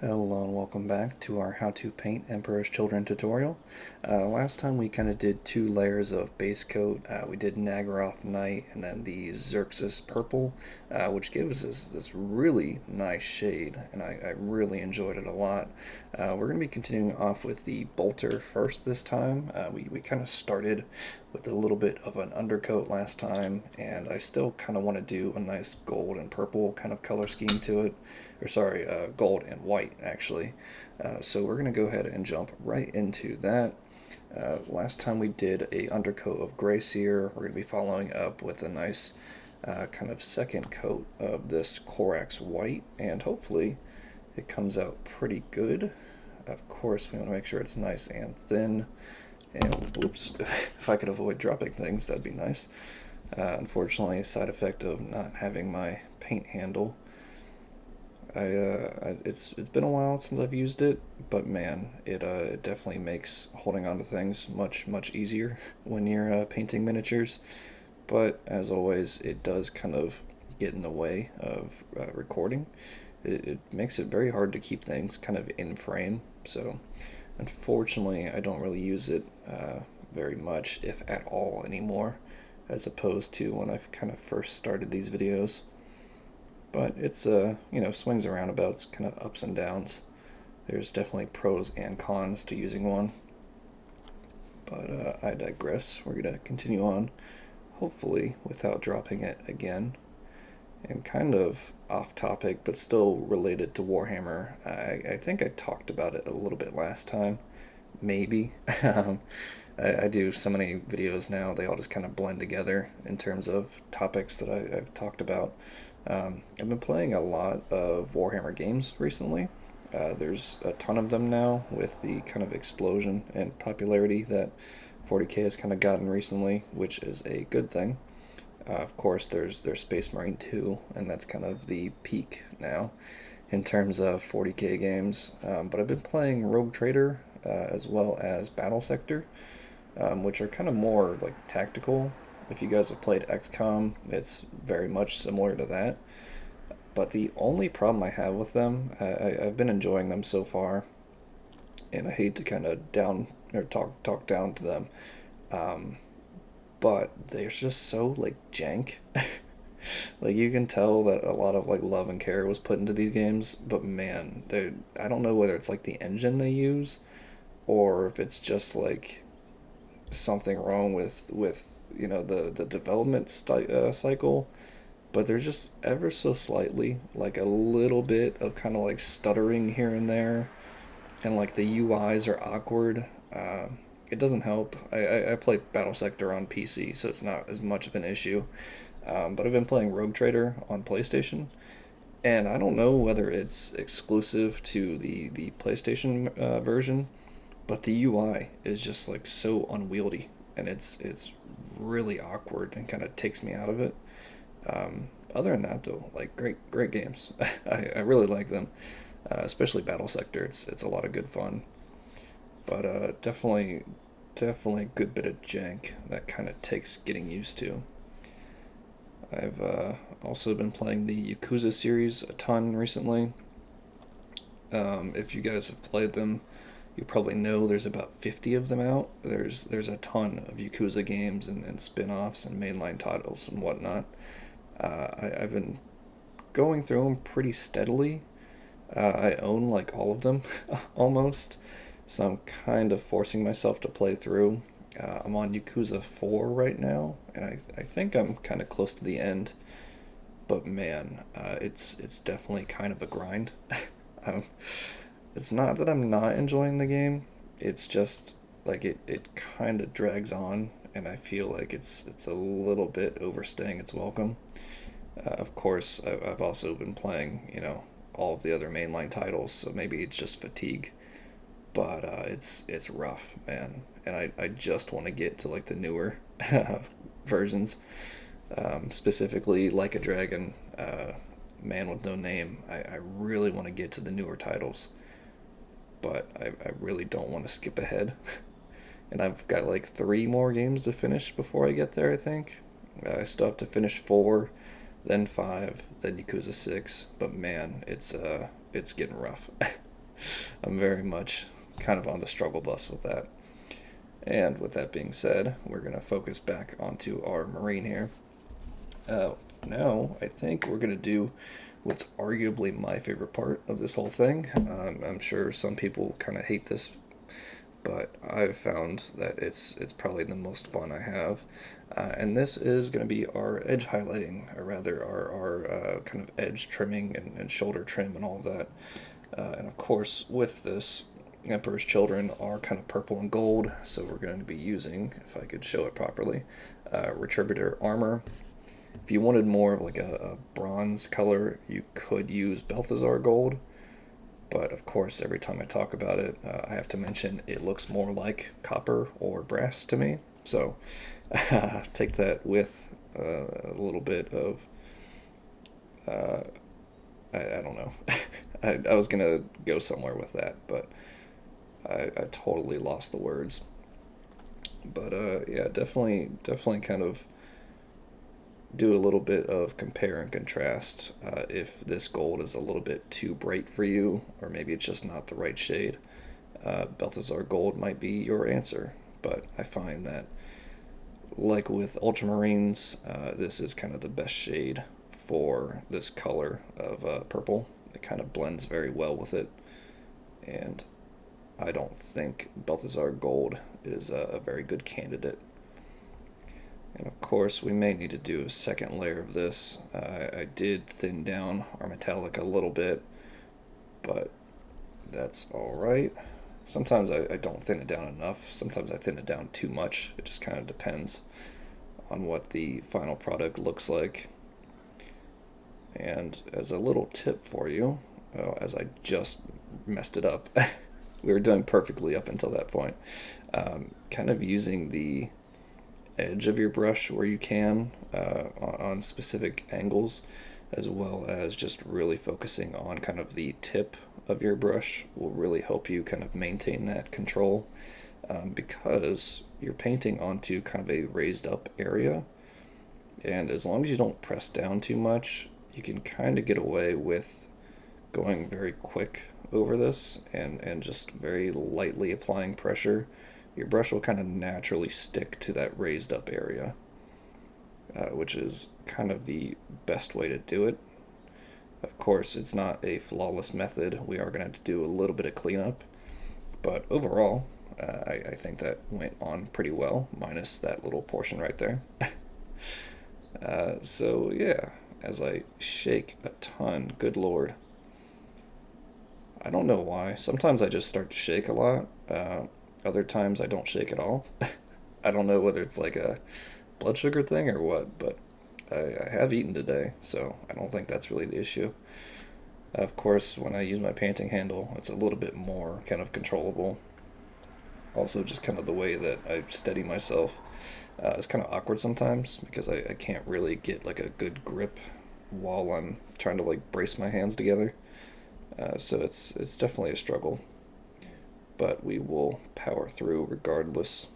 Hello and welcome back to our How to Paint Emperor's Children tutorial. Last time we kind of did two layers of base coat. We did Nagaroth Night and then the Xerxes Purple, which gives us this really nice shade, and I really enjoyed it a lot. We're going to be continuing off with the Bolter first this time. We kind of started with a little bit of an undercoat last time, and I still kind of want to do a nice gold and purple kind of color scheme to it. Or sorry, gold and white actually. So we're going to go ahead and jump right into that. Last time we did a undercoat of gray sear. We're going to be following up with a nice kind of second coat of this Corax white, and hopefully it comes out pretty good. Of course, we want to make sure it's nice and thin. And whoops, if I could avoid dropping things, that'd be nice. Unfortunately, a side effect of not having my paint handle. It's been a while since I've used it, but man, it definitely makes holding on to things much easier when you're painting miniatures. But as always, it does kind of get in the way of recording. It makes it very hard to keep things kind of in frame. So unfortunately, I don't really use it very much, if at all, anymore, as opposed to when I kind of first started these videos. But it's swings and roundabouts, kind of ups and downs. There's definitely pros and cons to using one. But I digress. We're going to continue on, hopefully without dropping it again. And kind of off topic, but still related to Warhammer. I think I talked about it a little bit last time. Maybe. I do so many videos now, they all just kind of blend together in terms of topics that I've talked about. I've been playing a lot of Warhammer games recently. There's a ton of them now with the kind of explosion and popularity that 40K has kind of gotten recently, which is a good thing. Of course, there's Space Marine 2, and that's kind of the peak now in terms of 40K games. But I've been playing Rogue Trader as well as Battle Sector, which are kind of more like tactical. If you guys have played XCOM, it's very much similar to that. But the only problem I have with them, I've been enjoying them so far, and I hate to kind of down or talk down to them, but they're just so like jank. Like you can tell that a lot of like love and care was put into these games, but man, they I don't know whether it's like the engine they use, or if it's just like something wrong with the development cycle, but they're just ever so slightly like a little bit of kind of like stuttering here and there, and like the UIs are awkward. It doesn't help. I play Battle Sector on PC, so it's not as much of an issue. But I've been playing Rogue Trader on PlayStation, and I don't know whether it's exclusive to the PlayStation version, but the UI is just like so unwieldy, and it's really awkward and kind of takes me out of it. Other than that, though, like great games. I really like them, especially Battle Sector. It's a lot of good fun, but definitely a good bit of jank that kind of takes getting used to. I've also been playing the Yakuza series a ton recently. If you guys have played them, you probably know there's about 50 of them out. There's a ton of Yakuza games and spin-offs and mainline titles and whatnot. I've been going through them pretty steadily. I own like all of them almost, so I'm kind of forcing myself to play through. I'm on Yakuza 4 right now, and I think I'm kind of close to the end. But man, it's definitely kind of a grind. um, it's not that I'm not enjoying the game. It's just like it kind of drags on, and I feel like it's a little bit overstaying its welcome. Of course, I've also been playing, all of the other mainline titles, so maybe it's just fatigue. But it's rough, man, and I just want to get to like the newer versions, specifically Like a Dragon, Man with No Name. I really want to get to the newer titles, but I really don't want to skip ahead. And I've got like 3 more games to finish before I get there, I think. I still have to finish 4, then 5, then Yakuza 6. But man, it's getting rough. I'm very much kind of on the struggle bus with that. And with that being said, we're going to focus back onto our Marine here. Now, I think we're going to do what's arguably my favorite part of this whole thing. I'm sure some people kind of hate this, but I've found that it's probably the most fun I have. And this is going to be our edge highlighting, or rather our kind of edge trimming and shoulder trim and all of that. And of course, with this, Emperor's Children are kind of purple and gold, so we're going to be using, if I could show it properly, Retributor armor. If you wanted more of like a bronze color, you could use Balthazar gold, but of course, every time I talk about it, I have to mention it looks more like copper or brass to me. So take that with a little bit of, I don't know. I was going to go somewhere with that, but I totally lost the words. But yeah, definitely kind of do a little bit of compare and contrast. If this gold is a little bit too bright for you, or maybe it's just not the right shade, Balthazar gold might be your answer. But I find that, like with Ultramarines, this is kind of the best shade for this color of purple. It kind of blends very well with it, and I don't think Balthazar gold is a very good candidate. And of course, we may need to do a second layer of this. I did thin down our metallic a little bit, but that's alright. Sometimes I don't thin it down enough. Sometimes I thin it down too much. It just kind of depends on what the final product looks like. And as a little tip for you, as I just messed it up, we were doing perfectly up until that point. Kind of using the edge of your brush where you can on specific angles, as well as just really focusing on kind of the tip of your brush will really help you kind of maintain that control, because you're painting onto kind of a raised up area, and as long as you don't press down too much, you can kind of get away with going very quick over this and just very lightly applying pressure. Your brush will kind of naturally stick to that raised up area, which is kind of the best way to do it. Of course, it's not a flawless method. We are going to have to do a little bit of cleanup, but overall, I think that went on pretty well, minus that little portion right there. So yeah, as I shake a ton, good lord. I don't know why. Sometimes I just start to shake a lot. Other times I don't shake at all. I don't know whether it's like a blood sugar thing or what, but I have eaten today, so I don't think that's really the issue. Of course, when I use my painting handle, it's a little bit more kind of controllable. Also, just kind of the way that I steady myself is kind of awkward sometimes because I can't really get like a good grip while I'm trying to like brace my hands together. So it's definitely a struggle, but we will power through regardless.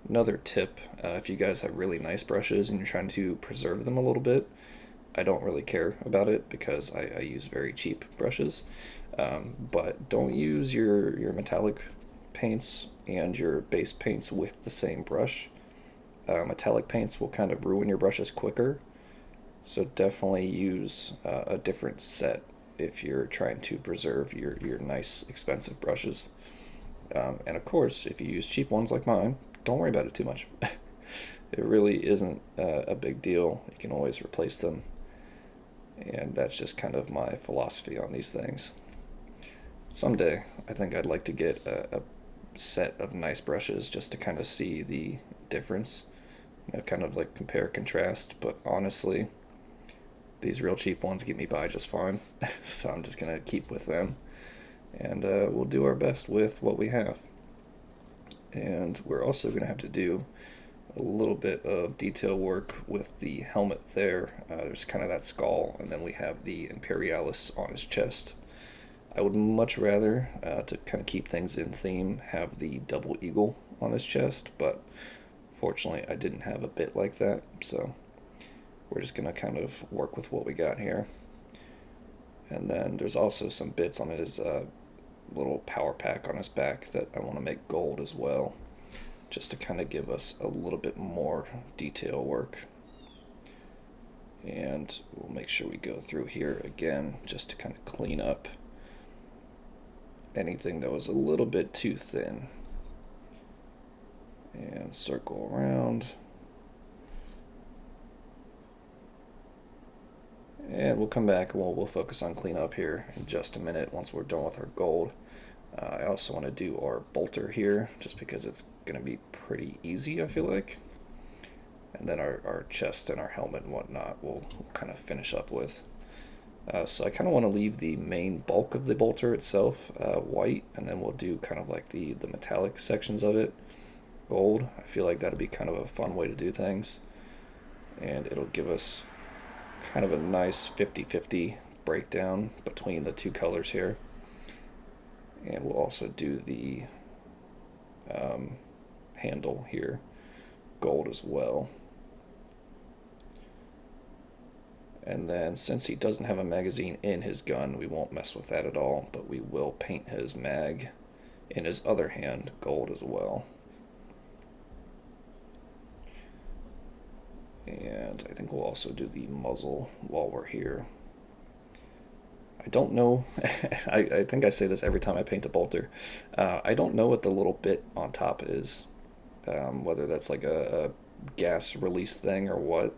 Another tip, if you guys have really nice brushes and you're trying to preserve them a little bit, I don't really care about it because I use very cheap brushes. But don't use your metallic paints and your base paints with the same brush. Metallic paints will kind of ruin your brushes quicker, so definitely use a different set if you're trying to preserve your nice expensive brushes. And of course, if you use cheap ones like mine, don't worry about it too much. It really isn't a big deal. You can always replace them. And that's just kind of my philosophy on these things. Someday, I think I'd like to get a set of nice brushes just to kind of see the difference. Kind of like compare contrast. But honestly, these real cheap ones get me by just fine. So I'm just going to keep with them. And we'll do our best with what we have. And we're also going to have to do a little bit of detail work with the helmet there. There's kind of that skull, and then we have the Imperialis on his chest. I would much rather, to kind of keep things in theme, have the double eagle on his chest, but fortunately I didn't have a bit like that, so we're just going to kind of work with what we got here. And then there's also some bits on his little power pack on his back that I want to make gold as well, just to kind of give us a little bit more detail work. And we'll make sure we go through here again just to kind of clean up anything that was a little bit too thin. And circle around. And we'll come back and we'll focus on cleanup here in just a minute once we're done with our gold. I also want to do our bolter here just because it's going to be pretty easy, I feel like. And then our chest and our helmet and whatnot we'll kind of finish up with. So I kind of want to leave the main bulk of the bolter itself white, and then we'll do kind of like the metallic sections of it gold. I feel like that'd be kind of a fun way to do things. And it'll give us kind of a nice 50-50 breakdown between the two colors here. And we'll also do the handle here gold as well. And then since he doesn't have a magazine in his gun, we won't mess with that at all, but we will paint his mag in his other hand gold as well. And I think we'll also do the muzzle while we're here. I don't know, I think I say this every time I paint a bolter. I don't know what the little bit on top is, whether that's like a gas release thing or what.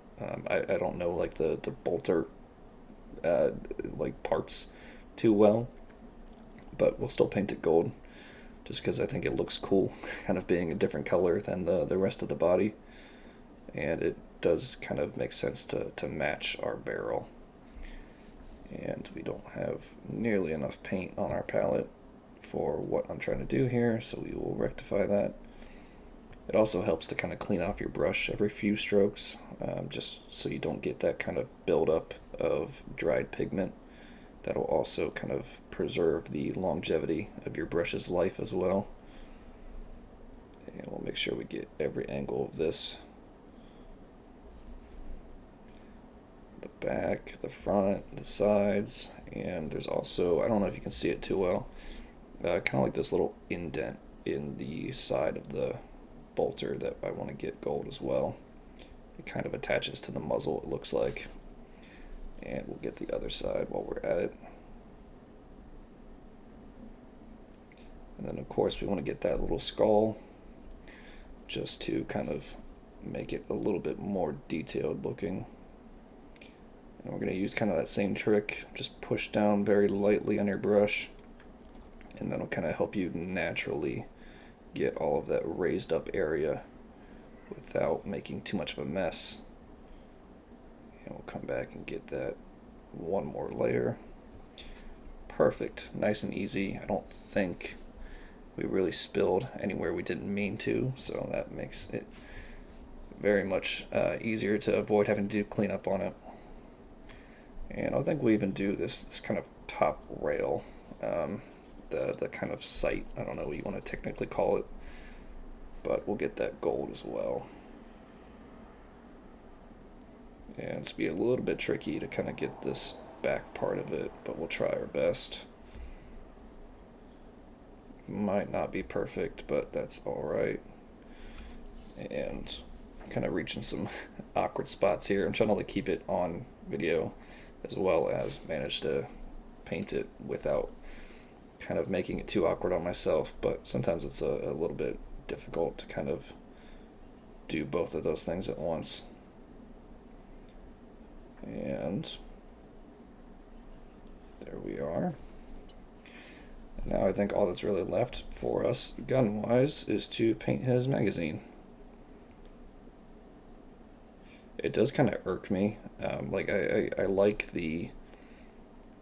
I don't know like the bolter like parts too well, but we'll still paint it gold just because I think it looks cool kind of being a different color than the rest of the body, and it does kind of make sense to match our barrel. And we don't have nearly enough paint on our palette for what I'm trying to do here, so we will rectify that. It also helps to kind of clean off your brush every few strokes, just so you don't get that kind of buildup of dried pigment. That'll also kind of preserve the longevity of your brush's life as well. And we'll make sure we get every angle of this. The back, the front, the sides, and there's also, I don't know if you can see it too well, kind of like this little indent in the side of the bolter that I want to get gold as well. It kind of attaches to the muzzle, it looks like. And we'll get the other side while we're at it. And then of course we want to get that little skull just to kind of make it a little bit more detailed looking. And we're going to use kind of that same trick, just push down very lightly on your brush, and that'll kind of help you naturally get all of that raised up area without making too much of a mess. And we'll come back and get that one more layer. Perfect, nice and easy. I don't think we really spilled anywhere we didn't mean to, so that makes it very much easier to avoid having to do cleanup on it. And I think we even do this kind of top rail, the kind of sight, I don't know what you want to technically call it, but we'll get that gold as well. And it's be a little bit tricky to kind of get this back part of it, but we'll try our best. Might not be perfect, but that's alright. And kind of reaching some awkward spots here. I'm trying to keep it on video as well as manage to paint it without kind of making it too awkward on myself, but sometimes it's a little bit difficult to kind of do both of those things at once. And there we are. Now I think all that's really left for us gun-wise is to paint his magazine. It does kind of irk me. I like the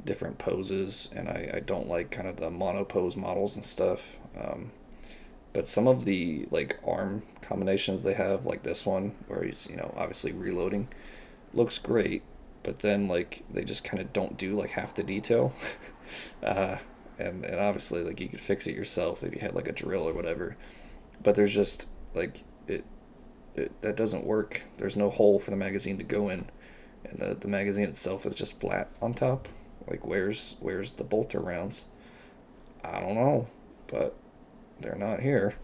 different poses, and I don't like kind of the monopose models and stuff. But some of the arm combinations they have, like this one, where he's obviously reloading, looks great. But then they just kind of don't do half the detail. And obviously you could fix it yourself if you had a drill or whatever. But there's just that doesn't work. There's no hole for the magazine to go in, and the magazine itself is just flat on top. Where's the bolter rounds? I don't know, but they're not here,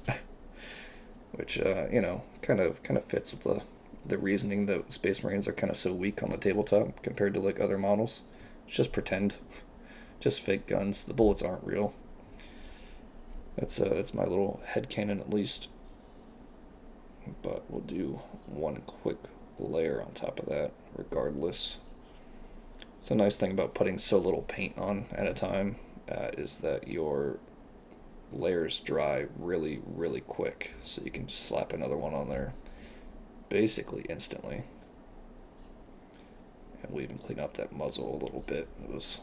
which kind of fits with the reasoning that Space Marines are kind of so weak on the tabletop compared to like other models. It's just pretend, just fake guns. The bullets aren't real. That's my little headcanon at least. But we'll do one quick layer on top of that, regardless. It's a nice thing about putting so little paint on at a time is that your layers dry really, really quick, so you can just slap another one on there basically instantly. And we'll even clean up that muzzle a little bit. It was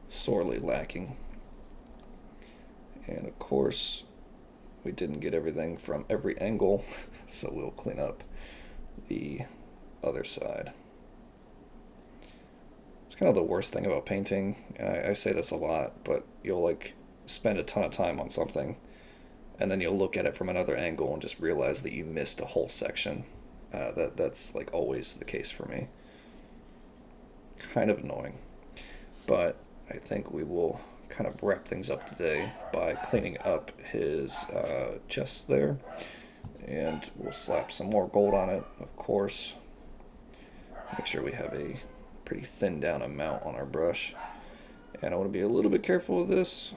sorely lacking. And of course, we didn't get everything from every angle, so we'll clean up the other side. It's kind of the worst thing about painting. I say this a lot, but you'll like spend a ton of time on something, and then you'll look at it from another angle and just realize that you missed a whole section. That's like always the case for me. Kind of annoying, but I think we will kind of wrap things up today by cleaning up his chest there, and we'll slap some more gold on it, of course. Make sure we have a pretty thinned down amount on our brush, and I want to be a little bit careful with this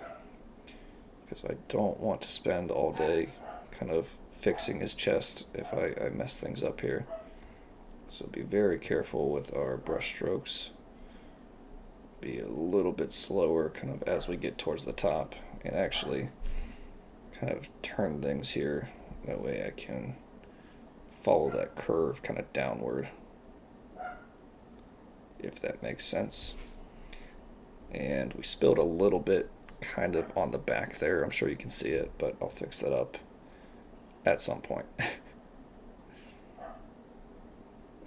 because I don't want to spend all day kind of fixing his chest if I mess things up here. So be very careful with our brush strokes. Be a little bit slower kind of as we get towards the top, and actually kind of turn things here. That way I can follow that curve kind of downward, if that makes sense. And we spilled a little bit kind of on the back there. I'm sure you can see it, but I'll fix that up at some point.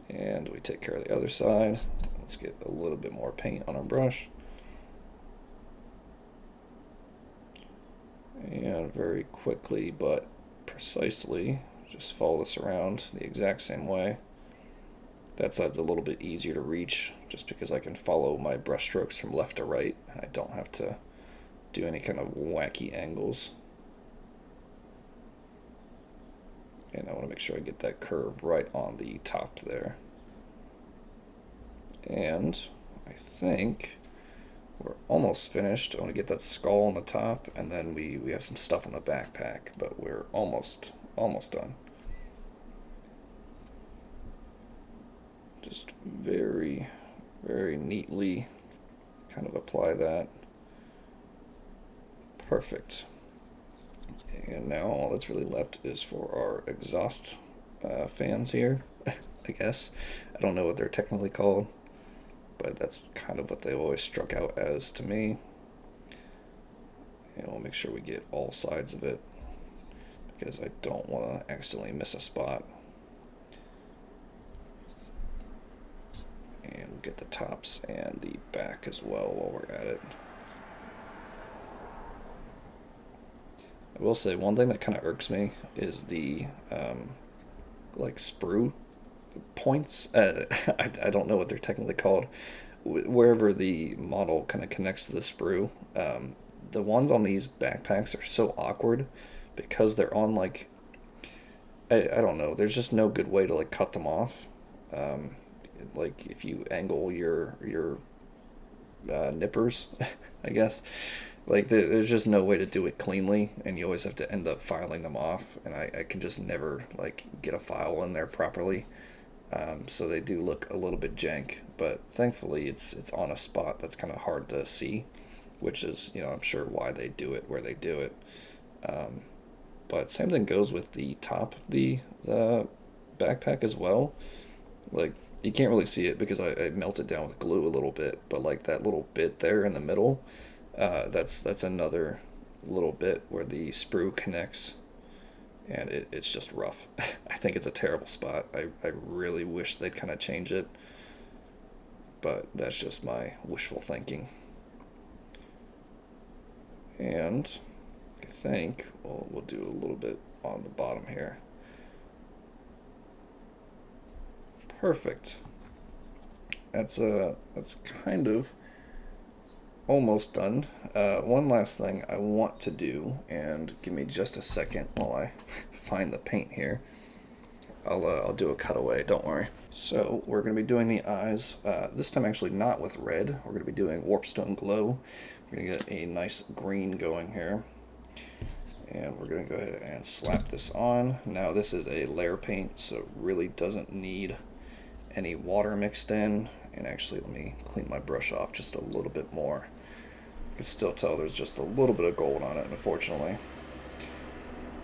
And we take care of the other side. Let's get a little bit more paint on our brush. And very quickly but precisely, just follow this around the exact same way. That side's a little bit easier to reach just because I can follow my brush strokes from left to right. I don't have to do any kind of wacky angles. And I want to make sure I get that curve right on the top there. And I think we're almost finished. I want to get that skull on the top, and then we have some stuff on the backpack, but we're almost done. Just very, very neatly kind of apply that. Perfect. And now all that's really left is for our exhaust fans here, I guess. I don't know what they're technically called, but that's kind of what they always struck out as to me. And we'll make sure we get all sides of it because I don't want to accidentally miss a spot. And we'll get the tops and the back as well while we're at it. I will say one thing that kind of irks me is the like sprue points. I don't know what they're technically called. Wherever the model kind of connects to the sprue, the ones on these backpacks are so awkward because they're on like I don't know. There's just no good way to like cut them off. Like if you angle your nippers, I guess. Like there's just no way to do it cleanly, and you always have to end up filing them off. And I can just never like get a file in there properly. So they do look a little bit jank, but thankfully it's on a spot that's kind of hard to see, which is I'm sure why they do it where they do it. But same thing goes with the top of the backpack as well. Like you can't really see it because I melted down with glue a little bit, but like that little bit there in the middle, that's another little bit where the sprue connects, and it's just rough. I think it's a terrible spot. I really wish they'd kind of change it, but that's just my wishful thinking. And I think we'll do a little bit on the bottom here. Perfect. That's kind of almost done. One last thing I want to do, and give me just a second while I find the paint here. I'll do a cutaway, don't worry. So we're going to be doing the eyes, this time actually not with red. We're going to be doing Warpstone Glow. We're going to get a nice green going here. And we're going to go ahead and slap this on. Now this is a layer paint, so it really doesn't need any water mixed in. And actually, let me clean my brush off just a little bit more. You can still tell there's just a little bit of gold on it, unfortunately.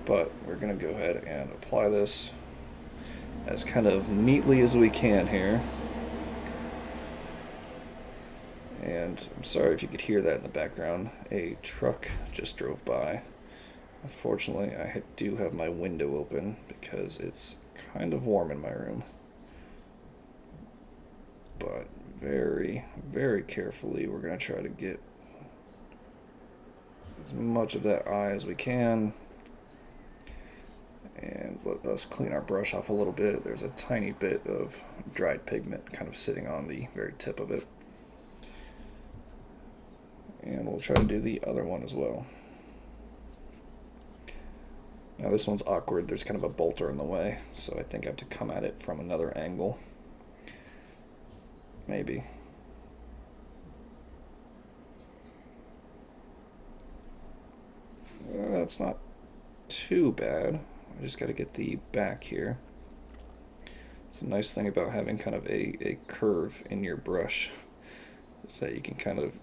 But we're going to go ahead and apply this as kind of neatly as we can here. And I'm sorry if you could hear that in the background. A truck just drove by. Unfortunately, I do have my window open because it's kind of warm in my room. But very, very carefully, we're going to try to get as much of that eye as we can. And let us clean our brush off a little bit. There's a tiny bit of dried pigment kind of sitting on the very tip of it. And we'll try to do the other one as well. Now this one's awkward. There's kind of a bolter in the way, so I think I have to come at it from another angle. Maybe. That's not too bad. I just got to get the back here. It's a nice thing about having kind of a curve in your brush is that you can kind of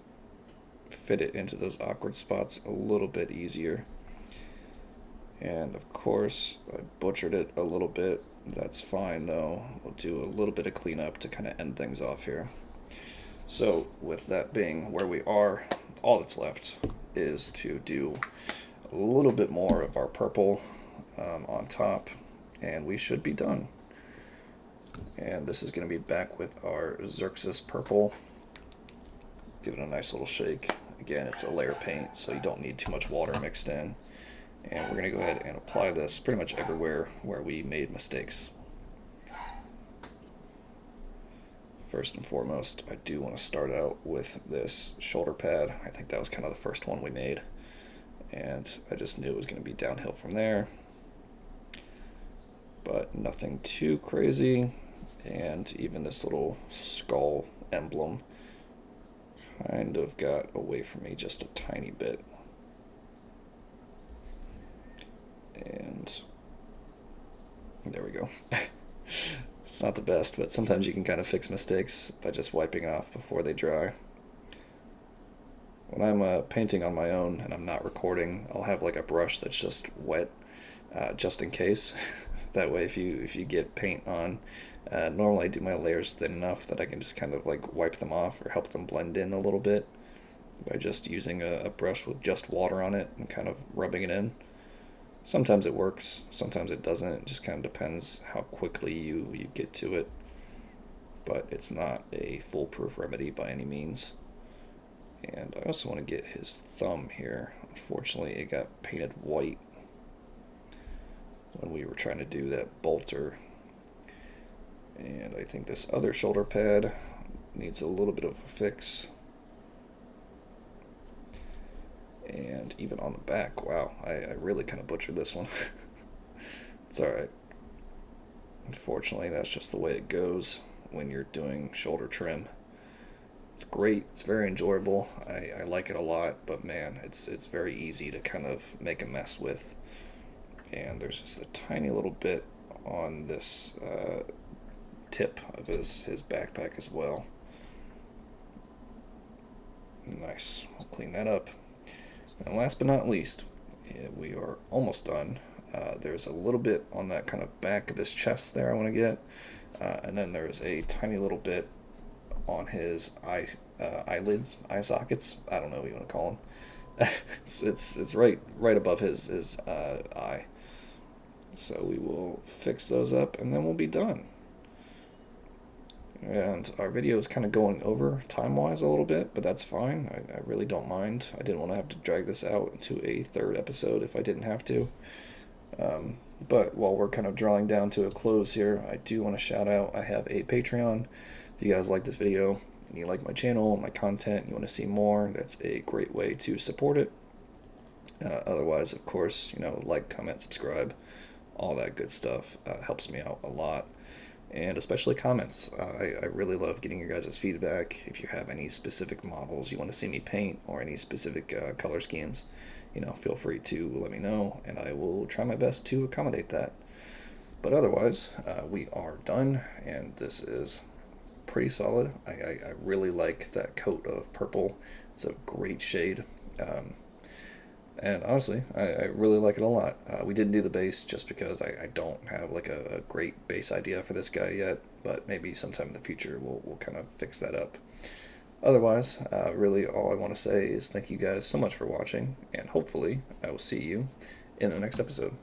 fit it into those awkward spots a little bit easier. And of course, I butchered it a little bit. That's fine though. We'll do a little bit of cleanup to kind of end things off here. So with that being where we are, all that's left is to do a little bit more of our purple on top, and we should be done. And this is going to be back with our Xerxes purple. Give it a nice little shake. Again, it's a layer paint, so you don't need too much water mixed in. And we're going to go ahead and apply this pretty much everywhere where we made mistakes. First and foremost, I do want to start out with this shoulder pad. I think that was kind of the first one we made. And I just knew it was going to be downhill from there. But nothing too crazy. And even this little skull emblem kind of got away from me just a tiny bit. And there we go. It's not the best, but sometimes you can kind of fix mistakes by just wiping it off before they dry. When I'm painting on my own and I'm not recording, I'll have like a brush that's just wet, just in case. That way, if you get paint on, normally I do my layers thin enough that I can just kind of like wipe them off or help them blend in a little bit by just using a brush with just water on it and kind of rubbing it in. Sometimes it works, sometimes it doesn't. It just kind of depends how quickly you get to it. But it's not a foolproof remedy by any means. And I also want to get his thumb here. Unfortunately, it got painted white when we were trying to do that bolter. And I think this other shoulder pad needs a little bit of a fix. And even on the back, wow, I really kind of butchered this one. It's alright. Unfortunately, that's just the way it goes when you're doing shoulder trim. It's great, it's very enjoyable, I like it a lot, but man, it's very easy to kind of make a mess with. And there's just a tiny little bit on this tip of his backpack as well. Nice, I'll clean that up. And last but not least, we are almost done. There's a little bit on that kind of back of his chest there I want to get. And then there's a tiny little bit on his eyelids, eye sockets. I don't know what you want to call them. it's right above his eye. So we will fix those up and then we'll be done. And our video is kind of going over time-wise a little bit, but that's fine. I really don't mind. I didn't want to have to drag this out into a third episode if I didn't have to. But while we're kind of drawing down to a close here, I do want to shout out, I have a Patreon. If you guys like this video, and you like my channel and my content, and you want to see more, that's a great way to support it. Otherwise, of course, like, comment, subscribe, all that good stuff helps me out a lot. And especially comments. I really love getting your guys' feedback. If you have any specific models you want to see me paint or any specific color schemes, feel free to let me know, and I will try my best to accommodate that. But otherwise, we are done, and this is pretty solid. I really like that coat of purple. It's a great shade. And honestly, I really like it a lot. We didn't do the base just because I don't have like a great base idea for this guy yet, but maybe sometime in the future we'll kind of fix that up. Otherwise, really all I want to say is thank you guys so much for watching, and hopefully I will see you in the next episode.